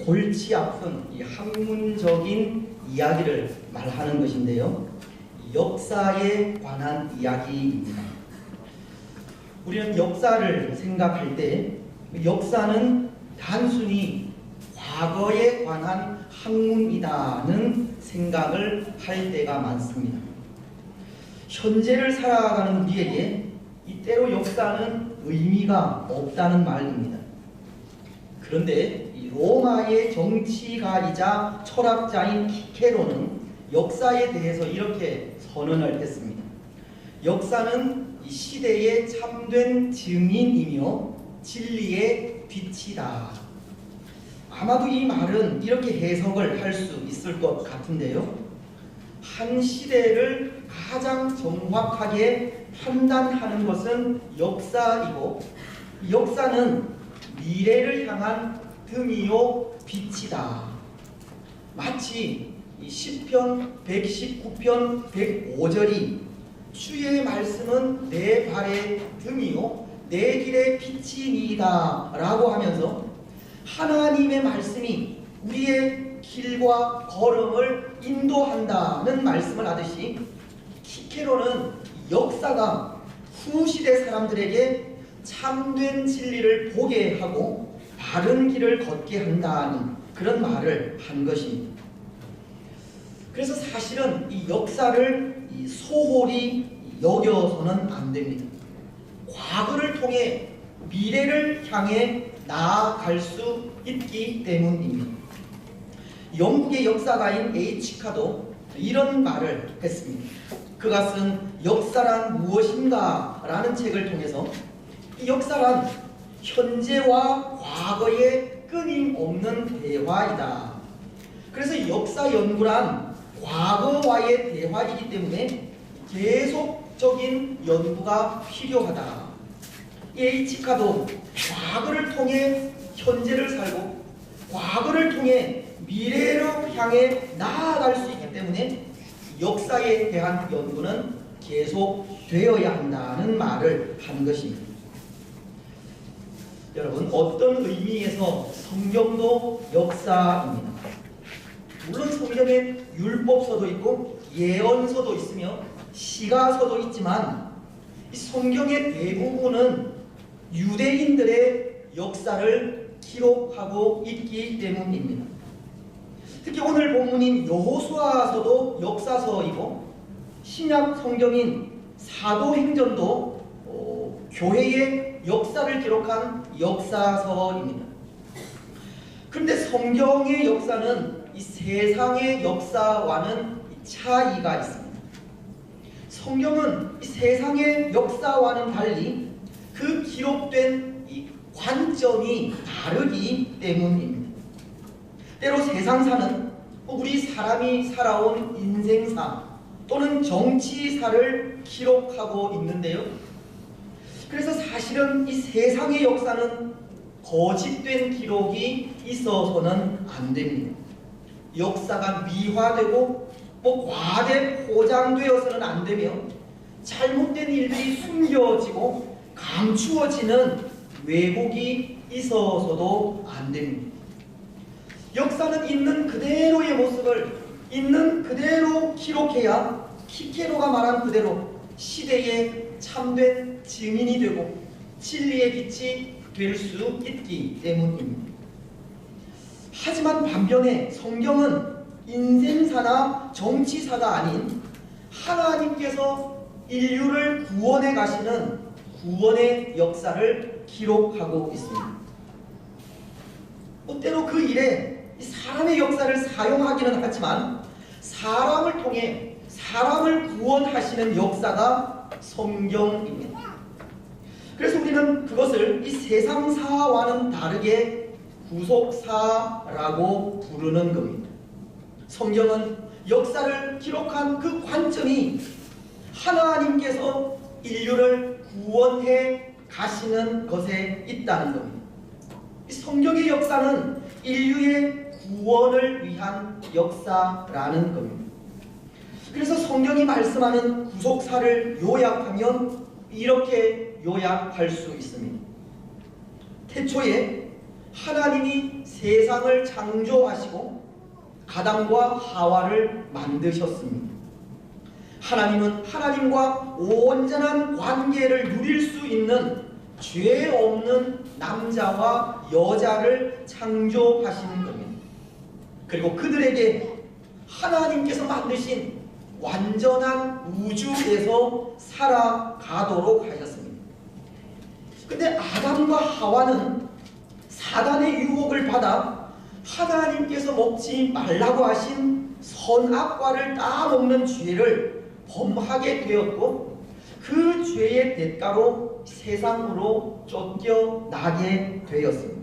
골치 아픈 이 학문적인 이야기를 말하는 것인데요. 역사에 관한 이야기입니다. 우리는 역사를 생각할 때 역사는 단순히 과거에 관한 학문이다는 생각을 할 때가 많습니다. 현재를 살아가는 우리에게 때로 역사는 의미가 없다는 말입니다. 그런데 이 로마의 정치가이자 철학자인 키케로는 역사에 대해서 이렇게 선언을 했습니다. 역사는 이 시대의 참된 증인이며 진리의 빛이다. 아마도 이 말은 이렇게 해석을 할 수 있을 것 같은데요. 한 시대를 가장 정확하게 판단하는 것은 역사이고, 역사는 미래를 향한 등이요 빛이다. 마치 이 시편 119편 105절이 주의 말씀은 내 발의 등이요 내 길의 빛이니이다 라고 하면서 하나님의 말씀이 우리의 길과 걸음을 인도한다는 말씀을 하듯이, 키케로는 역사가 후시대 사람들에게 참된 진리를 보게 하고 바른 길을 걷게 한다는 그런 말을 한 것입니다. 그래서 사실은 이 역사를 소홀히 여겨서는 안 됩니다. 과거를 통해 미래를 향해 나아갈 수 있기 때문입니다. 영국의 역사가인 H카도 이런 말을 했습니다. 그가 쓴 역사란 무엇인가 라는 책을 통해서 이 역사란 현재와 과거의 끊임없는 대화이다. 그래서 역사 연구란 과거와의 대화이기 때문에 계속적인 연구가 필요하다. H카도 과거를 통해 현재를 살고 과거를 통해 미래로 향해 나아갈 수 있기 때문에 역사에 대한 연구는 계속 되어야 한다는 말을 한 것입니다. 여러분, 어떤 의미에서 성경도 역사입니다. 물론 성경에 율법서도 있고 예언서도 있으며 시가서도 있지만 이 성경의 대부분은 유대인들의 역사를 기록하고 있기 때문입니다. 특히 오늘 본문인 여호수아서도 역사서이고 신약 성경인 사도행전도 교회의 역사를 기록한 역사서입니다. 그런데 성경의 역사는 이 세상의 역사와는 차이가 있습니다. 성경은 이 세상의 역사와는 달리 그 기록된 이 관점이 다르기 때문입니다. 때로 세상사는 우리 사람이 살아온 인생사 또는 정치사를 기록하고 있는데요. 그래서 사실은 이 세상의 역사는 거짓된 기록이 있어서는 안 됩니다. 역사가 미화되고 과대 포장되어서는 안 되며 잘못된 일들이 숨겨지고 감추어지는 왜곡이 있어서도 안 됩니다. 역사는 있는 그대로의 모습을 있는 그대로 기록해야 키케로가 말한 그대로 시대의 참된 증인이 되고 진리의 빛이 될 수 있기 때문입니다. 하지만 반면에 성경은 인생사나 정치사가 아닌 하나님께서 인류를 구원해 가시는 구원의 역사를 기록하고 있습니다. 때로 그 일에 사람의 역사를 사용하기는 하지만 사람을 통해 사람을 구원하시는 역사가 성경입니다. 그래서 우리는 그것을 이 세상사와는 다르게 구속사라고 부르는 겁니다. 성경은 역사를 기록한 그 관점이 하나님께서 인류를 구원해 가시는 것에 있다는 겁니다. 성경의 역사는 인류의 구원을 위한 역사라는 겁니다. 그래서 성경이 말씀하는 구속사를 요약하면 이렇게 요약할 수 있습니다. 태초에 하나님이 세상을 창조하시고 아담과 하와를 만드셨습니다. 하나님은 하나님과 온전한 관계를 누릴 수 있는 죄 없는 남자와 여자를 창조하신 겁니다. 그리고 그들에게 하나님께서 만드신 완전한 우주에서 살아가도록 하셨습니다. 근데 아담과 하와는 사단의 유혹을 받아 하나님께서 먹지 말라고 하신 선악과를 따먹는 죄를 범하게 되었고, 그 죄의 대가로 세상으로 쫓겨나게 되었습니다.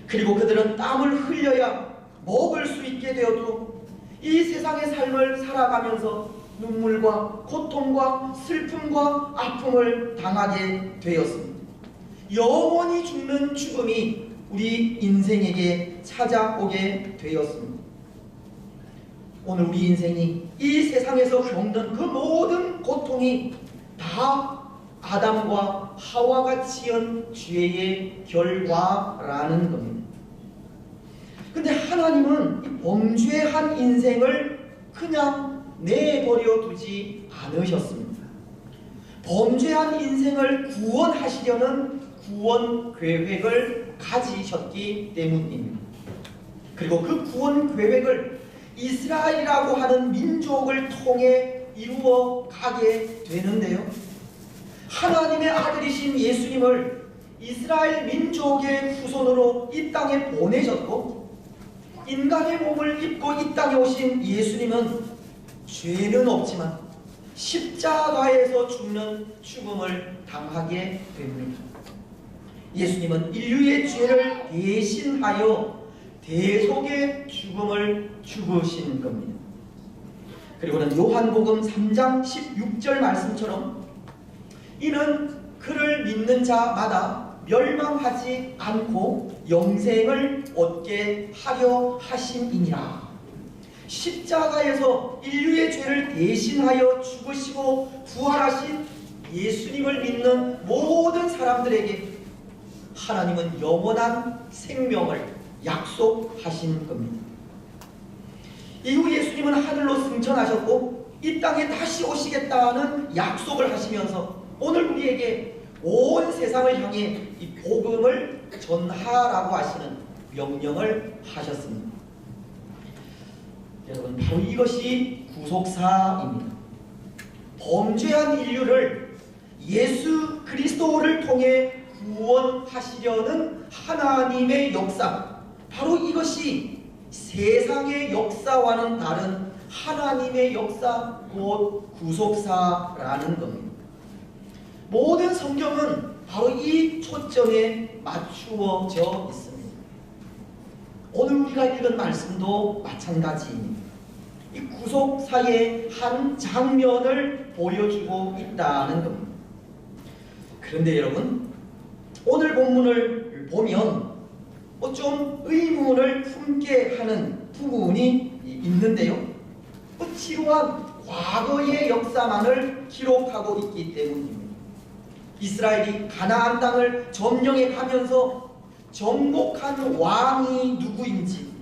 그리고 그들은 땀을 흘려야 먹을 수 있게 되었고, 이 세상의 삶을 살아가면서 눈물과 고통과 슬픔과 아픔을 당하게 되었습니다. 영원히 죽는 죽음이 우리 인생에게 찾아오게 되었습니다. 오늘 우리 인생이 이 세상에서 겪는 그 모든 고통이 다 아담과 하와가 지은 죄의 결과라는 겁니다. 근데 하나님은 이 범죄한 인생을 그냥 내버려 두지 않으셨습니다. 범죄한 인생을 구원하시려는 구원 계획을 가지셨기 때문입니다. 그리고 그 구원 계획을 이스라엘이라고 하는 민족을 통해 이루어 가게 되는데요. 하나님의 아들이신 예수님을 이스라엘 민족의 후손으로 이 땅에 보내셨고, 인간의 몸을 입고 이 땅에 오신 예수님은 죄는 없지만 십자가에서 죽는 죽음을 당하게 됩니다. 예수님은 인류의 죄를 대신하여 대속의 죽음을 죽으신 겁니다. 그리고는 요한복음 3장 16절 말씀처럼 이는 그를 믿는 자마다 멸망하지 않고 영생을 얻게 하려 하심이니라. 십자가에서 인류의 죄를 대신하여 죽으시고 부활하신 예수님을 믿는 모든 사람들에게 하나님은 영원한 생명을 약속하신 겁니다. 이후 예수님은 하늘로 승천하셨고 이 땅에 다시 오시겠다는 약속을 하시면서 오늘 우리에게 온 세상을 향해 이 복음을 전하라고 하시는 명령을 하셨습니다. 여러분, 바로 이것이 구속사입니다. 범죄한 인류를 예수 그리스도를 통해 구원하시려는 하나님의 역사, 바로 이것이 세상의 역사와는 다른 하나님의 역사, 곧 구속사라는 겁니다. 모든 성경은 바로 이 초점에 맞추어져 있습니다. 오늘 우리가 읽은 말씀도 마찬가지입니다. 이 구속사의 한 장면을 보여주고 있다는 겁니다. 그런데 여러분, 오늘 본문을 보면 좀 의문을 품게 하는 부분이 있는데요. 지루한 과거의 역사만을 기록하고 있기 때문입니다. 이스라엘이 가나안 땅을 점령해 가면서 정복한 왕이 누구인지,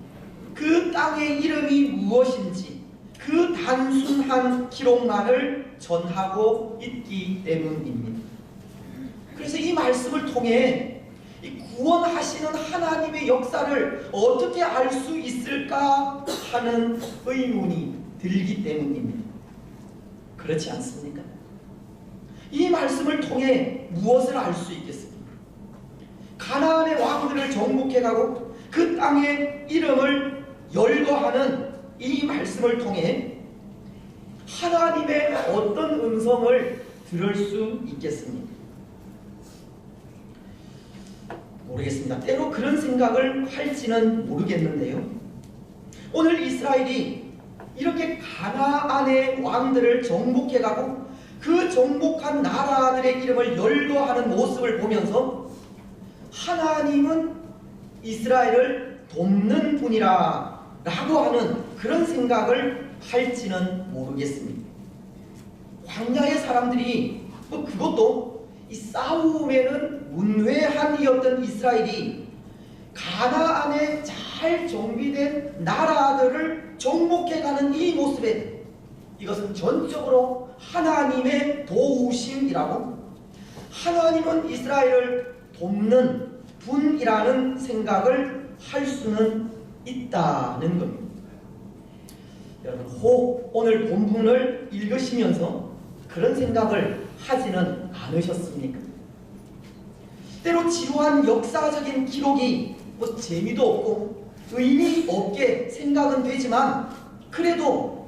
그 땅의 이름이 무엇인지 그 단순한 기록만을 전하고 있기 때문입니다. 그래서 이 말씀을 통해 이 구원하시는 하나님의 역사를 어떻게 알 수 있을까 하는 의문이 들기 때문입니다. 그렇지 않습니까? 이 말씀을 통해 무엇을 알 수 있겠습니까? 가나안의 왕들을 정복해가고 그 땅의 이름을 열거하는 이 말씀을 통해 하나님의 어떤 음성을 들을 수 있겠습니까? 모르겠습니다. 때로 그런 생각을 할지는 모르겠는데요. 오늘 이스라엘이 이렇게 가나안의 왕들을 정복해가고 그 정복한 나라들의 이름을 열거하는 모습을 보면서 하나님은 이스라엘을 돕는 분이라 라고 하는 그런 생각을 할지는 모르겠습니다. 광야의 사람들이 그것도 이 싸움에는 문외한이었던 이스라엘이 가나안에 잘 정비된 나라들을 정복해가는 이 모습에 이것은 전적으로 하나님의 도우심이라고, 하나님은 이스라엘을 돕는 분이라는 생각을 할 수는 있다는 겁니다. 여러분, 혹 오늘 본문을 읽으시면서 그런 생각을 하지는 않으셨습니까? 때로 지루한 역사적인 기록이 뭐 재미도 없고 의미 없게 생각은 되지만, 그래도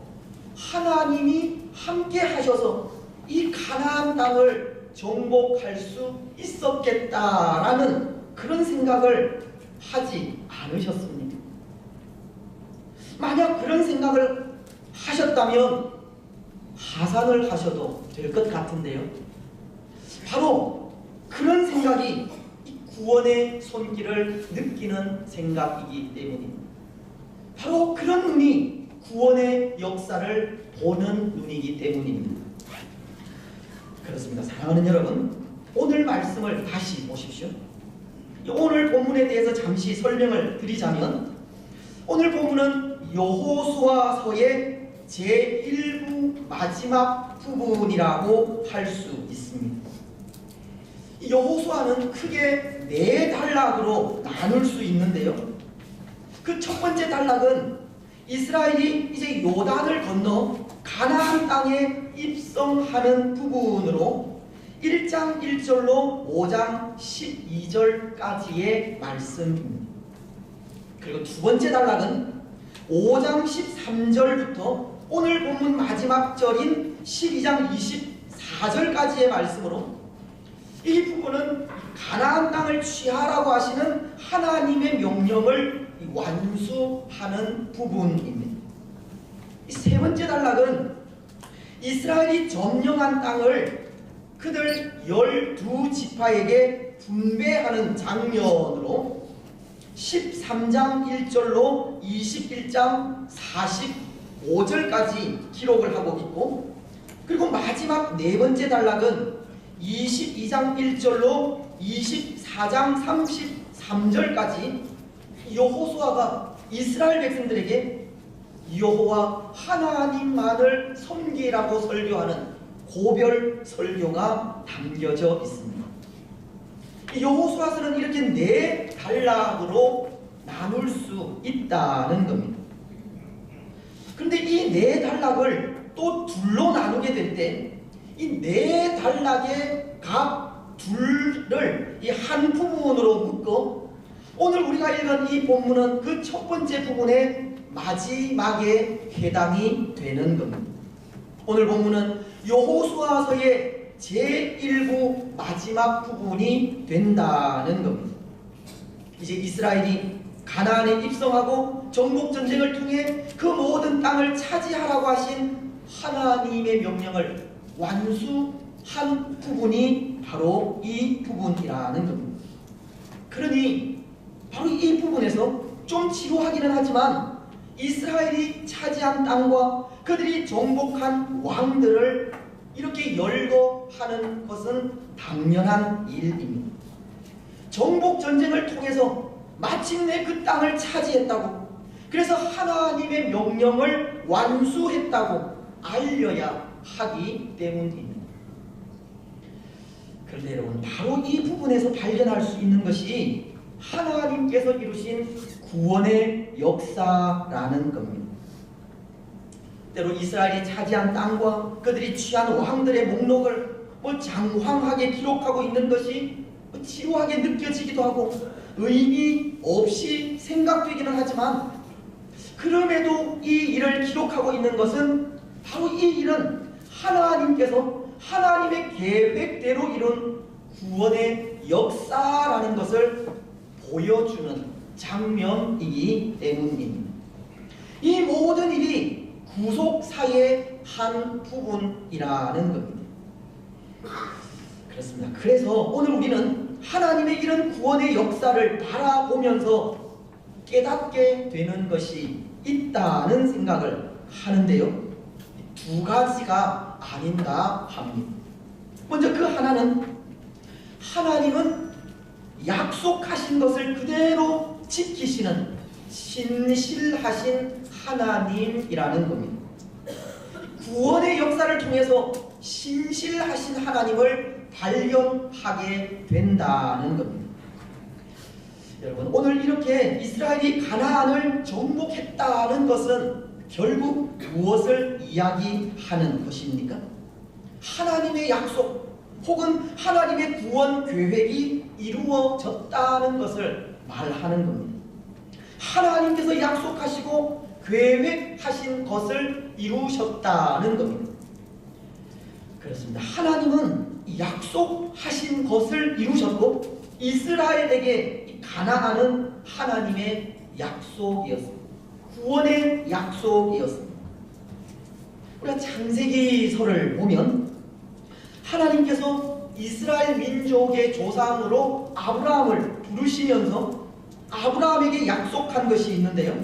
하나님이 함께 하셔서 이 가나안 땅을 정복할 수 있었겠다라는 그런 생각을 하지 않으셨습니까? 만약 그런 생각을 하셨다면 하산을 하셔도 될 것 같은데요. 바로 그런 생각이 구원의 손길을 느끼는 생각이기 때문입니다. 바로 그런 눈이 구원의 역사를 보는 눈이기 때문입니다. 그렇습니다. 사랑하는 여러분, 오늘 말씀을 다시 보십시오. 오늘 본문에 대해서 잠시 설명을 드리자면, 오늘 본문은 여호수아서의 제1부 마지막 부분이라고 할 수 있습니다. 여호수아는 크게 4단락으로 나눌 수 있는데요. 그 첫 번째 단락은 이스라엘이 이제 요단을 건너 가나안 땅에 입성하는 부분으로 1장 1절로 5장 12절까지의 말씀입니다. 그리고 두 번째 단락은 5장 13절부터 오늘 본문 마지막 절인 12장 24절까지의 말씀으로, 이 부분은 가나안 땅을 취하라고 하시는 하나님의 명령을 완수하는 부분입니다. 이 세 번째 단락은 이스라엘이 점령한 땅을 그들 12지파에게 분배하는 장면으로 13장 1절로 21장 45절까지 기록을 하고 있고, 그리고 마지막 네 번째 단락은 22장 1절로 24장 33절까지 여호수아가 이스라엘 백성들에게 여호와 하나님만을 섬기라고 설교하는 고별 설교가 담겨져 있습니다. 여호수아서는 이렇게 4단락으로 나눌 수 있다는 겁니다. 그런데 이 4단락을 또 둘로 나누게 될 때 이 4단락의 각 둘을 이 한 부분으로 묶어 오늘 우리가 읽은 이 본문은 그 첫 번째 부분의 마지막에 해당이 되는 겁니다. 오늘 본문은 여호수아서의 제1부 마지막 부분이 된다는 겁니다. 이제 이스라엘이 가나안에 입성하고 정복전쟁을 통해 그 모든 땅을 차지하라고 하신 하나님의 명령을 완수한 부분이 바로 이 부분이라는 겁니다. 그러니 바로 이 부분에서 좀 지루하기는 하지만 이스라엘이 차지한 땅과 그들이 정복한 왕들을 이렇게 열거하는 것은 당연한 일입니다. 정복전쟁을 통해서 마침내 그 땅을 차지했다고, 그래서 하나님의 명령을 완수했다고 알려야 하기 때문입니다. 그런데 여러분, 바로 이 부분에서 발견할 수 있는 것이 하나님께서 이루신 구원의 역사라는 겁니다. 때로 이스라엘이 차지한 땅과 그들이 취한 왕들의 목록을 장황하게 기록하고 있는 것이 지루하게 느껴지기도 하고 의미 없이 생각되기는 하지만, 그럼에도 이 일을 기록하고 있는 것은 바로 이 일은 하나님께서 하나님의 계획대로 이룬 구원의 역사라는 것을 보여주는 장면이기 때문입니다. 이 모든 일이 구속사의 한 부분이라는 겁니다. 그렇습니다. 그래서 오늘 우리는 하나님의 이런 구원의 역사를 바라보면서 깨닫게 되는 것이 있다는 생각을 하는데요. 두 가지가 아닌가 합니다. 먼저 그 하나는, 하나님은 약속하신 것을 그대로 지키시는 신실하신 하나님이라는 겁니다. 구원의 역사를 통해서 신실하신 하나님을 발견하게 된다는 겁니다. 여러분, 오늘 이렇게 이스라엘이 가나안을 정복했다는 것은 결국 무엇을 이야기하는 것입니까? 하나님의 약속 혹은 하나님의 구원 계획이 이루어졌다는 것을 말하는 겁니다. 하나님께서 약속하시고 계획하신 것을 이루셨다는 겁니다. 그렇습니다. 하나님은 약속하신 것을 이루셨고 이스라엘에게 가나안은 하나님의 약속이었습니다. 구원의 약속이었습니다. 우리가 창세기서를 보면 하나님께서 이스라엘 민족의 조상으로 아브라함을 부르시면서 아브라함에게 약속한 것이 있는데요.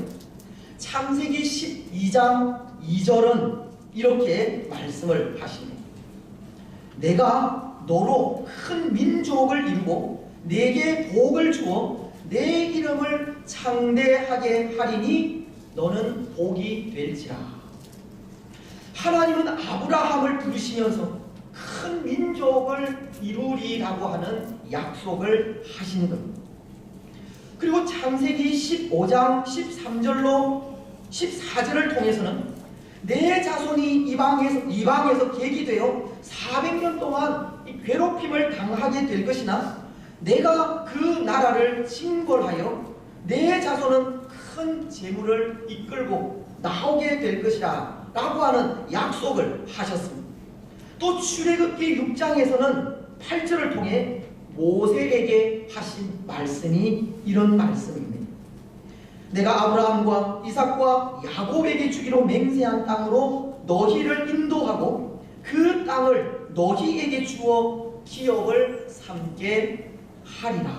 창세기 12장 2절은 이렇게 말씀을 하십니다. 내가 너로 큰 민족을 이루고 내게 복을 주어 내 이름을 창대하게 하리니 너는 복이 될지라. 하나님은 아브라함을 부르시면서 큰 민족을 이루리라고 하는 약속을 하신 겁니다. 그리고 창세기 15장 13절로 14절을 통해서는 내 자손이 이방에서 객이 되어 400년 동안 괴롭힘을 당하게 될 것이나 내가 그 나라를 징벌하여 내 자손은 큰 재물을 이끌고 나오게 될 것이라 라고 하는 약속을 하셨습니다. 또 출애굽기 6장에서는 8절을 통해 모세에게 하신 말씀이 이런 말씀입니다. 내가 아브라함과 이삭과 야곱에게 주기로 맹세한 땅으로 너희를 인도하고 그 땅을 너희에게 주어 기업을 삼게 하리라.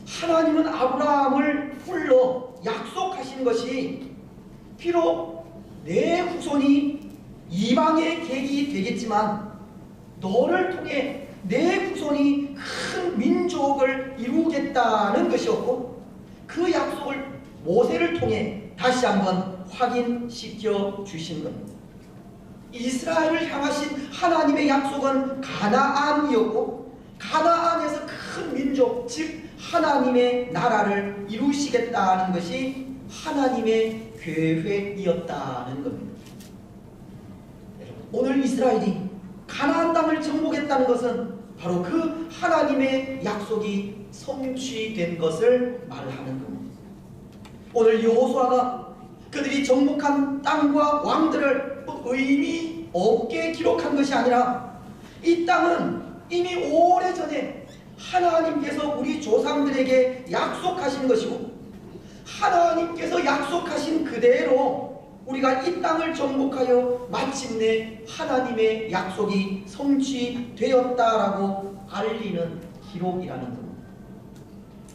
하나님은 아브라함을 불러 약속하신 것이 비록 내 후손이 이방의 객이 되겠지만 너를 통해 내 후손이 큰 민족을 이루겠다는 것이었고 그 약속을 모세를 통해 다시 한번 확인시켜 주신 겁니다. 이스라엘을 향하신 하나님의 약속은 가나안이었고 가나안에서 큰 민족 즉 하나님의 나라를 이루시겠다는 것이 하나님의 계획이었다는 겁니다. 오늘 이스라엘이 가나안 땅을 정복했다는 것은 바로 그 하나님의 약속이 성취된 것을 말하는 겁니다. 오늘 여호수아가 그들이 정복한 땅과 왕들을 의미 없게 기록한 것이 아니라 이 땅은 이미 오래전에 하나님께서 우리 조상들에게 약속하신 것이고 하나님께서 약속하신 그대로 우리가 이 땅을 정복하여 마침내 하나님의 약속이 성취되었다라고 알리는 기록이라는 겁니다.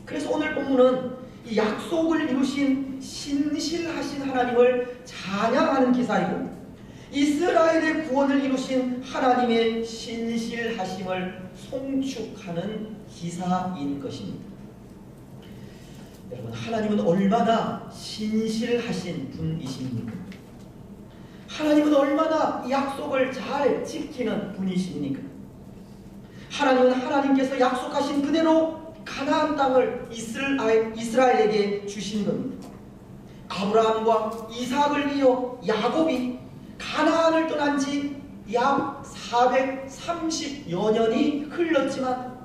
그래서 오늘 본문은 이 약속을 이루신 신실하신 하나님을 찬양하는 기사이고 이스라엘의 구원을 이루신 하나님의 신실하심을 송축하는 기사인 것입니다. 여러분, 하나님은 얼마나 신실하신 분이십니까? 하나님은 얼마나 약속을 잘 지키는 분이십니까? 하나님은 하나님께서 약속하신 그대로 가나안 땅을 이스라엘에게 주신 겁니다. 아브라함과 이삭을 이어 야곱이 가나안을 떠난 지 약 430여 년이 흘렀지만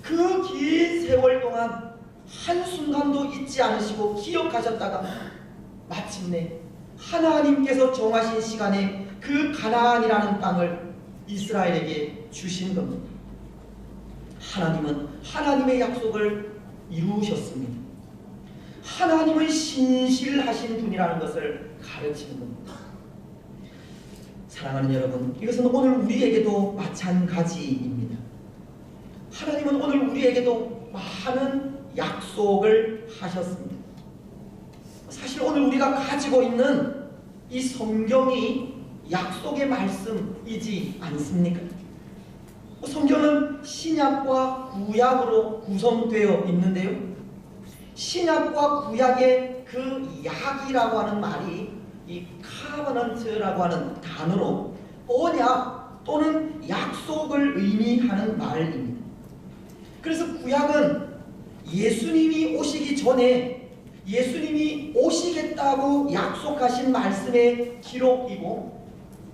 그 긴 세월 동안 한순간도 잊지 않으시고 기억하셨다가 마침내 하나님께서 정하신 시간에 그 가나안이라는 땅을 이스라엘에게 주신 겁니다. 하나님은 하나님의 약속을 이루셨습니다. 하나님은 신실하신 분이라는 것을 가르치는 겁니다. 사랑하는 여러분, 이것은 오늘 우리에게도 마찬가지입니다. 하나님은 오늘 우리에게도 많은 약속을 하셨습니다. 사실 오늘 우리가 가지고 있는 이 성경이 약속의 말씀이지 않습니까? 성경은 신약과 구약으로 구성되어 있는데요. 신약과 구약의 그 약이라고 하는 말이 이 카버넌트라고 하는 단어로 언약 또는 약속을 의미하는 말입니다. 그래서 구약은 예수님이 오시기 전에 예수님이 오시겠다고 약속하신 말씀의 기록이고,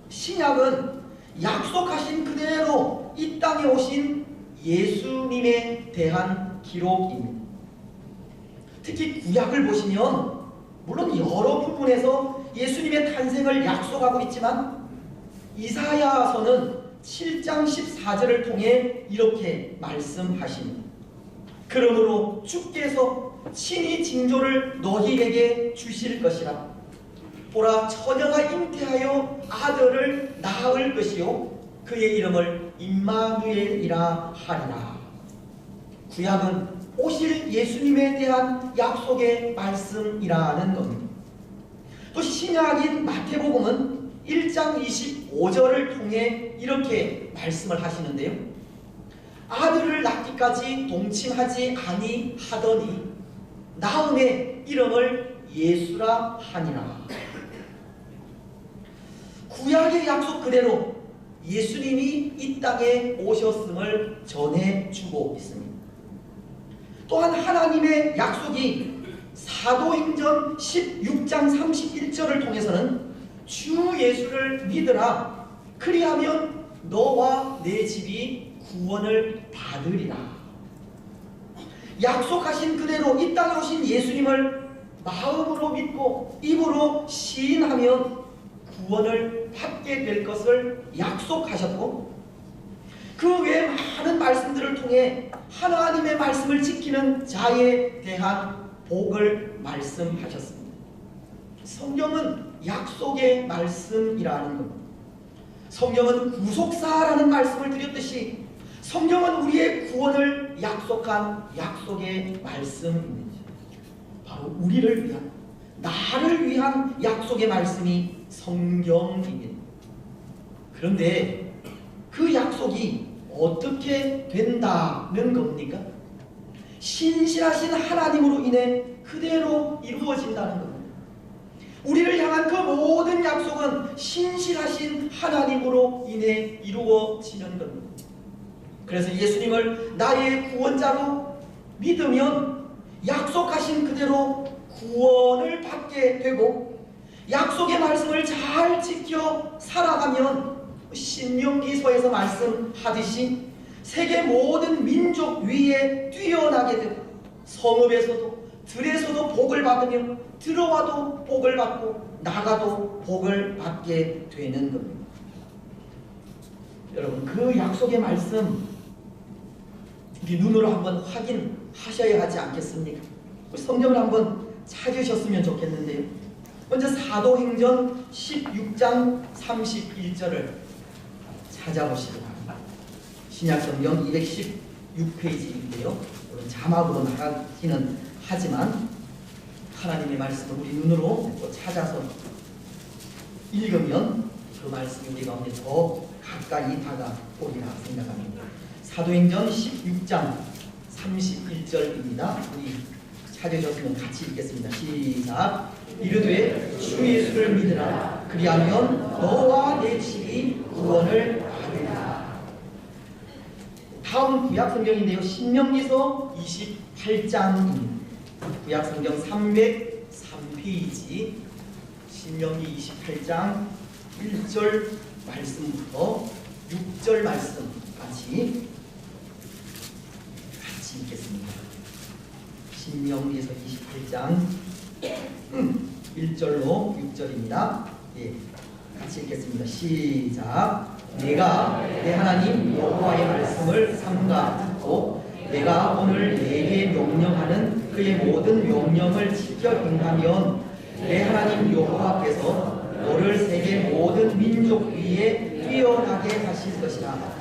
신약은 약속하신 그대로 이 땅에 오신 예수님에 대한 기록입니다. 특히 구약을 보시면 물론 여러 부분에서 예수님의 탄생을 약속하고 있지만, 이사야서는 7장 14절을 통해 이렇게 말씀하십니다. 그러므로 주께서 친히 징조를 너희에게 주실 것이라. 보라, 처녀가 잉태하여 아들을 낳을 것이요 그의 이름을 임마누엘이라 하리라. 구약은 오실 예수님에 대한 약속의 말씀이라는 겁니다. 또 신약인 마태복음은 1장 25절을 통해 이렇게 말씀을 하시는데요. 아들을 낳기까지 동침하지 아니하더니 낳음의 이름을 예수라 하니라. 구약의 약속 그대로 예수님이 이 땅에 오셨음을 전해주고 있습니다. 또한 하나님의 약속이 사도행전 16장 31절을 통해서는 주 예수를 믿으라, 그리하면 너와 내 집이 구원을 받으리라. 약속하신 그대로 이 땅에 오신 예수님을 마음으로 믿고 입으로 시인하면 구원을 받게 될 것을 약속하셨고, 그 외에 많은 말씀들을 통해 하나님의 말씀을 지키는 자에 대한 복을 말씀하셨습니다. 성경은 약속의 말씀이라는 것, 성경은 구속사라는 말씀을 드렸듯이 성경은 우리의 구원을 약속한 약속의 말씀입니다. 바로 우리를 위한, 나를 위한 약속의 말씀이 성경입니다. 그런데 그 약속이 어떻게 된다는 겁니까? 신실하신 하나님으로 인해 그대로 이루어진다는 겁니다. 우리를 향한 그 모든 약속은 신실하신 하나님으로 인해 이루어지는 겁니다. 그래서 예수님을 나의 구원자로 믿으면 약속하신 그대로 구원을 받게 되고, 약속의 말씀을 잘 지켜 살아가면 신명기서에서 말씀하듯이 세계 모든 민족 위에 뛰어나게 되고, 성읍에서도 들에서도 복을 받으며 들어와도 복을 받고 나가도 복을 받게 되는 겁니다. 여러분, 그 약속의 말씀 우리 눈으로 한번 확인하셔야 하지 않겠습니까? 성경을 한번 찾으셨으면 좋겠는데요. 먼저 사도행전 16장 31절을 찾아보시기 바랍니다. 신약성경 216페이지인데요. 물론 자막으로 나가기는 하지만 하나님의 말씀을 우리 눈으로 찾아서 읽으면 그 말씀이 우리 가운데 더 가까이 다가오리라 생각합니다. 사도행전 16장 31절입니다. 우리 찾으셨으면 같이 읽겠습니다. 시작. 이르되 주 예수를 믿으라, 그리하면 너와 내 집이 구원을 받으리라. 다음 구약성경인데요. 신명기서 28장입니다. 구약성경 303페이지 신명기 28장 1절 말씀부터 6절 말씀 같이 읽겠습니다. 신명기서 28장 1절로 6절입니다. 예, 같이 읽겠습니다. 시작. 내가 내 하나님 여호와의 말씀을 삼가 듣고 내가 오늘 내게 명령하는 그의 모든 명령을 지켜 행하면 내 하나님 여호와께서 너를 세계 모든 민족 위에 뛰어나게 하실 것이라.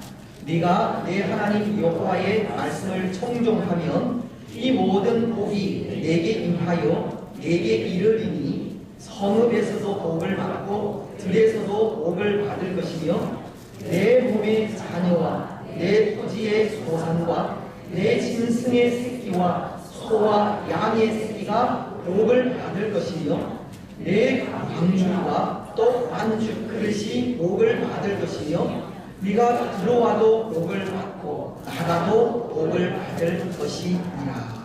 네가 내 하나님 여호와의 말씀을 청종하면 이 모든 복이 내게 임하여 내게 이르리니 성읍에서도 복을 받고 들에서도 복을 받을 것이며 내 몸의 자녀와 내 토지의 소산과 내 짐승의 새끼와 소와 양의 새끼가 복을 받을 것이며 내 광주와 또 안주 그릇이 복을 받을 것이며 네가 들어와도 복을 받고 나가도 복을 받을 것이니라.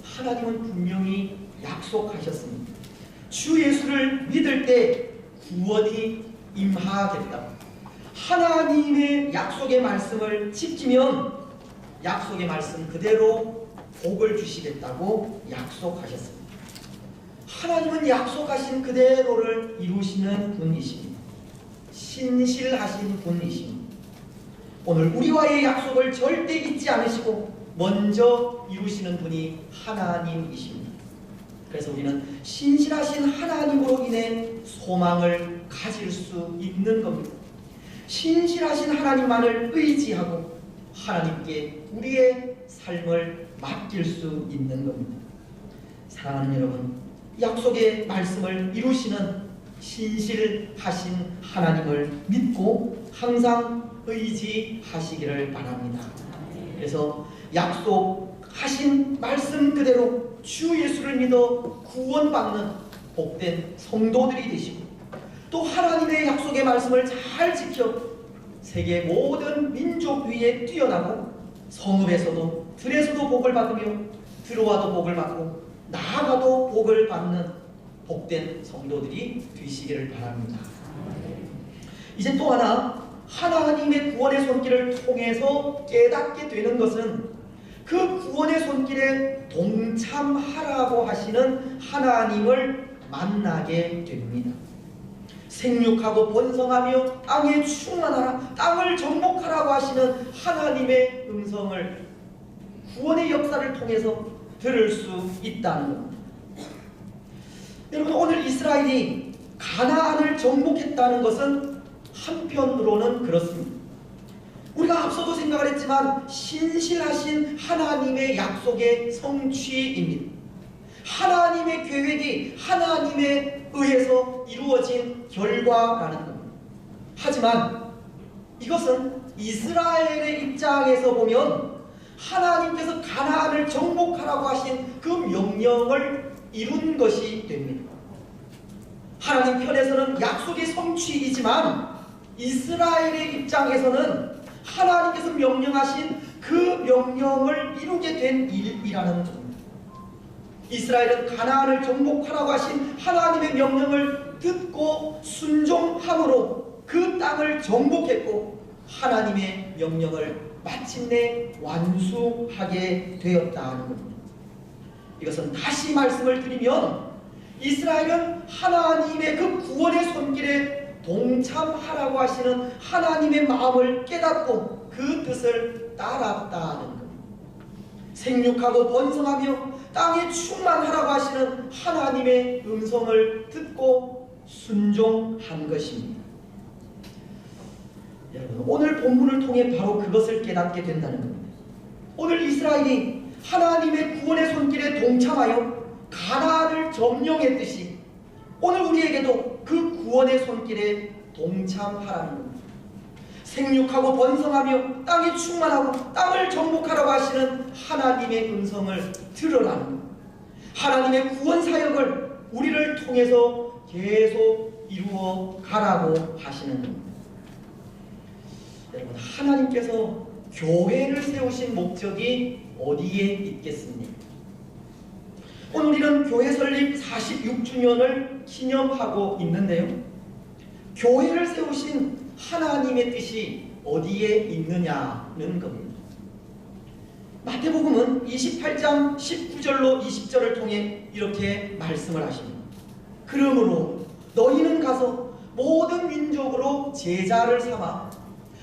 하나님은 분명히 약속하셨습니다. 주 예수를 믿을 때 구원이 임하겠다. 하나님의 약속의 말씀을 지키면 약속의 말씀 그대로 복을 주시겠다고 약속하셨습니다. 하나님은 약속하신 그대로를 이루시는 분이십니다. 신실하신 분이십니다. 오늘 우리와의 약속을 절대 잊지 않으시고 먼저 이루시는 분이 하나님이십니다. 그래서 우리는 신실하신 하나님으로 인해 소망을 가질 수 있는 겁니다. 신실하신 하나님만을 의지하고 하나님께 우리의 삶을 맡길 수 있는 겁니다. 사랑하는 여러분, 약속의 말씀을 이루시는 신실하신 하나님을 믿고 항상 의지하시기를 바랍니다. 그래서 약속하신 말씀 그대로 주 예수를 믿어 구원받는 복된 성도들이 되시고 또 하나님의 약속의 말씀을 잘 지켜 세계 모든 민족 위에 뛰어나고 성읍에서도 들에서도 복을 받으며 들어와도 복을 받고 나아가도 복을 받는 복된 성도들이 되시기를 바랍니다. 이제 또 하나님의 구원의 손길을 통해서 깨닫게 되는 것은 그 구원의 손길에 동참하라고 하시는 하나님을 만나게 됩니다. 생육하고 번성하며 땅에 충만하라, 땅을 정복하라고 하시는 하나님의 음성을 구원의 역사를 통해서 들을 수 있다는 겁니다. 여러분, 오늘 이스라엘이 가나안을 정복했다는 것은 한편으로는 그렇습니다. 우리가 앞서도 생각을 했지만 신실하신 하나님의 약속의 성취입니다. 하나님의 계획이 하나님에 의해서 이루어진 결과라는 겁니다. 하지만 이것은 이스라엘의 입장에서 보면 하나님께서 가나안을 정복하라고 하신 그 명령을 이룬 것이 됩니다. 하나님 편에서는 약속의 성취이지만 이스라엘의 입장에서는 하나님께서 명령하신 그 명령을 이루게 된 일이라는 겁니다. 이스라엘은 가나안을 정복하라고 하신 하나님의 명령을 듣고 순종함으로 그 땅을 정복했고 하나님의 명령을 마침내 완수하게 되었다는 겁니다. 이것은 다시 말씀을 드리면 이스라엘은 하나님의 그 구원의 손길에 동참하라고 하시는 하나님의 마음을 깨닫고 그 뜻을 따랐다는 겁니다. 생육하고 번성하며 땅에 충만하라고 하시는 하나님의 음성을 듣고 순종한 것입니다. 여러분, 오늘 본문을 통해 바로 그것을 깨닫게 된다는 겁니다. 오늘 이스라엘이 하나님의 구원의 손길에 동참하여 가나안을 점령했듯이 오늘 우리에게도 그 구원의 손길에 동참하라는 겁니다. 생육하고 번성하며 땅에 충만하고 땅을 정복하라고 하시는 하나님의 음성을 들으라는 겁니다. 하나님의 구원 사역을 우리를 통해서 계속 이루어 가라고 하시는 겁니다. 여러분, 하나님께서 교회를 세우신 목적이 어디에 있겠습니까? 오늘 우리는 교회 설립 46주년을 기념하고 있는데요. 교회를 세우신 하나님의 뜻이 어디에 있느냐는 겁니다. 마태복음은 28장 19절로 20절을 통해 이렇게 말씀을 하십니다. 그러므로 너희는 가서 모든 민족으로 제자를 삼아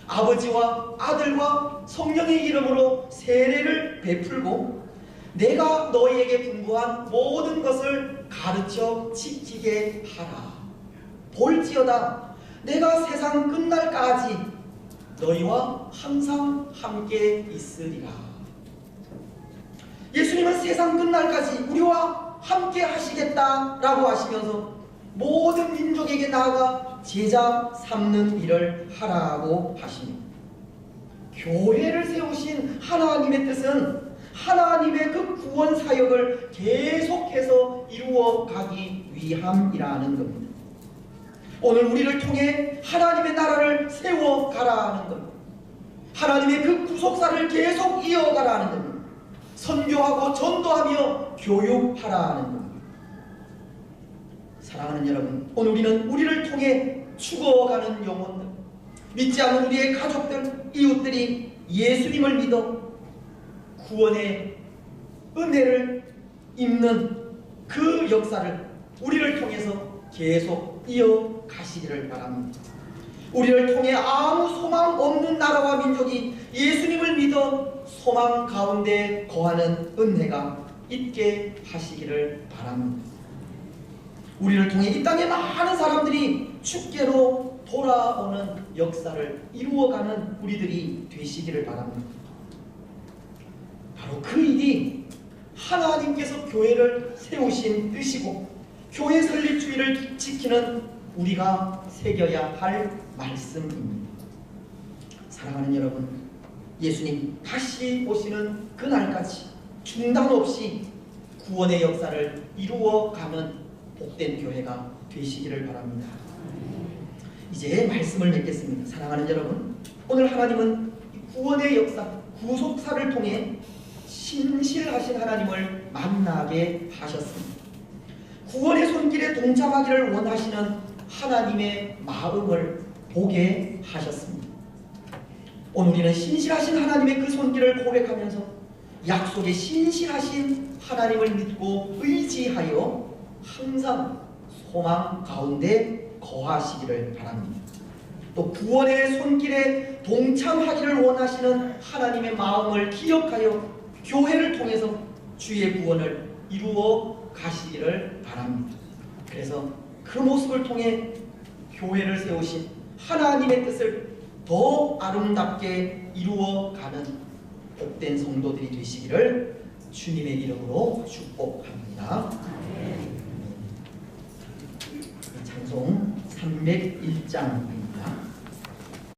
아버지와 아들과 성령의 이름으로 세례를 베풀고 내가 너희에게 분부한 모든 것을 가르쳐 지키게 하라. 볼지어다 내가 세상 끝날까지 너희와 항상 함께 있으리라. 예수님은 세상 끝날까지 우리와 함께 하시겠다라고 하시면서 모든 민족에게 나아가 제자 삼는 일을 하라고 하십니다. 교회를 세우신 하나님의 뜻은 하나님의 그 구원 사역을 계속해서 이루어가기 위함이라는 겁니다. 오늘 우리를 통해 하나님의 나라를 세워가라는 겁니다. 하나님의 그 구속사를 계속 이어가라는 겁니다. 선교하고 전도하며 교육하라는 겁니다. 사랑하는 여러분, 오늘 우리는 우리를 통해 죽어가는 영혼들, 믿지 않는 우리의 가족들, 이웃들이 예수님을 믿어 구원의 은혜를 입는 그 역사를 우리를 통해서 계속 이어가시기를 바랍니다. 우리를 통해 아무 소망 없는 나라와 민족이 예수님을 믿어 소망 가운데 거하는 은혜가 있게 하시기를 바랍니다. 우리를 통해 이 땅에 많은 사람들이 주께로 돌아오는 역사를 이루어가는 우리들이 되시기를 바랍니다. 바로 그 일이 하나님께서 교회를 세우신 뜻이고 교회 설립주의를 지키는 우리가 새겨야 할 말씀입니다. 사랑하는 여러분, 예수님 다시 오시는 그날까지 중단 없이 구원의 역사를 이루어가는 복된 교회가 되시기를 바랍니다. 이제 말씀을 맺겠습니다. 사랑하는 여러분, 오늘 하나님은 구원의 역사, 구속사를 통해 신실하신 하나님을 만나게 하셨습니다. 구원의 손길에 동참하기를 원하시는 하나님의 마음을 보게 하셨습니다. 오늘 우리는 신실하신 하나님의 그 손길을 고백하면서 약속의 신실하신 하나님을 믿고 의지하여 항상 소망 가운데 거하시기를 바랍니다. 또 구원의 손길에 동참하기를 원하시는 하나님의 마음을 기억하여 교회를 통해서 주의 구원을 이루어 가시기를 바랍니다. 그래서 그 모습을 통해 교회를 세우신 하나님의 뜻을 더 아름답게 이루어가는 복된 성도들이 되시기를 주님의 이름으로 축복합니다. 찬송 301장